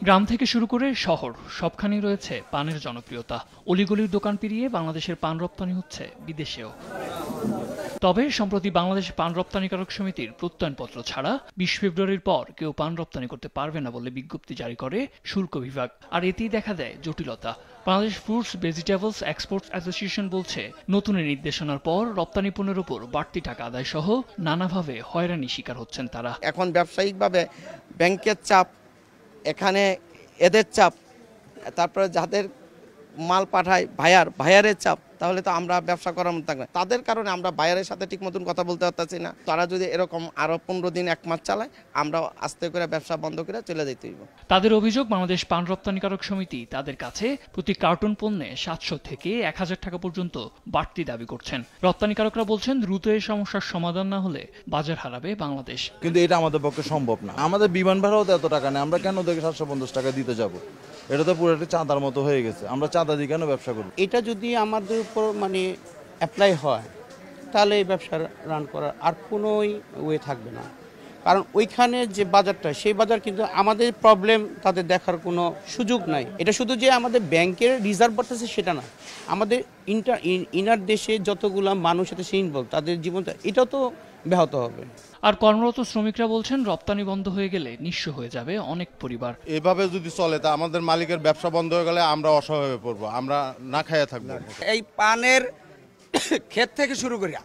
গ্রাম থেকে শুরু করে শহর সবখানেই রয়েছে পানের জনপ্রিয়তা। অলিগলির দোকান পেরিয়ে বাংলাদেশের পান রপ্তানি হচ্ছে বিদেশেও। তবে সম্প্রতি বাংলাদেশ পান রপ্তানিকারক সমিতির প্রত্যয়নপত্র ছাড়া ২০ ফেব্রুয়ারির পর কেউ পান রপ্তানি করতে পারবে না বলে বিজ্ঞপ্তি জারি করে শুল্ক বিভাগ। আর এতেই দেখা দেয় জটিলতা। Bangladesh fruits vegetables exports association বলছে, নতুন নির্দেশনার পর রপ্তানি পণ্যের উপর বাড়তি টাকা আদায় সহ নানাভাবে হয়রানি শিকার হচ্ছেন তারা। এখন ব্যবসায়িকভাবে ব্যাংকের চাপ, এখানে এদের চাপ, তারপরে যাদের মাল পাঠায় ভাইয়ারের চাপ, তাহলে তো আমরা ব্যবসা করার মতো থাকবে। তাদের কারণে আমরা ভাইয়ারের সাথে ঠিক মতন কথা বলতে পারতেছি না। তারা যদি এরকম আরো 15 দিন 1 মাস চালায়, আমরা আস্তে করে ব্যবসা বন্ধ করে চলে যেতে হইব। তাদের অভিযোগ, বাংলাদেশ পান রপ্তানিকারক সমিতি তাদের কাছে প্রতি কার্টন পণ্যে 700 থেকে 1000 টাকা পর্যন্ত বাড়তি দাবি করছেন। রপ্তানিকারকরা বলছেন, দ্রুত এই সমস্যার সমাধান না হলে বাজার হারাবে বাংলাদেশ। কিন্তু এটা আমাদের পক্ষে সম্ভব না। আমাদের বিমান ভাড়াও তো এত টাকা নেই, আমরা কেন ওদেরকে 750 টাকা দিতে যাব? এটা তো পুরো একটা চাঁদার মতো হয়ে গেছে। আমরা চাঁদা দিয়ে কেন ব্যবসা করি? এটা যদি আমাদের উপর অ্যাপ্লাই হয়, তাহলে এই ব্যবসা রান করার আর কোনোই ওয়ে থাকবে না। কারণ ওইখানে যে বাজারটা, সেই বাজার কিন্তু আমাদের প্রবলেম তাদের দেখার কোনো সুযোগ নাই। এটা শুধু যে আমাদের ব্যাংকের রিজার্ভ বাড়তেছে সেটা না, আমাদের ইনার দেশে যতগুলো মানুষ আছে সেই ইনভলভ, তাদের জীবনটা এটাও তো ব্যাহত হবে। আর কর্মরত শ্রমিকরা বলছেন, রপ্তানি বন্ধ হয়ে গেলে নিঃস্ব হয়ে যাবে অনেক পরিবার। এভাবে যদি চলে তা আমাদের মালিকের ব্যবসা বন্ধ হয়ে গেলে আমরা অসহায় হয়ে পড়বো, আমরা না খাইয়া থাকবো। এই পানের ক্ষেত থেকে শুরু করিয়া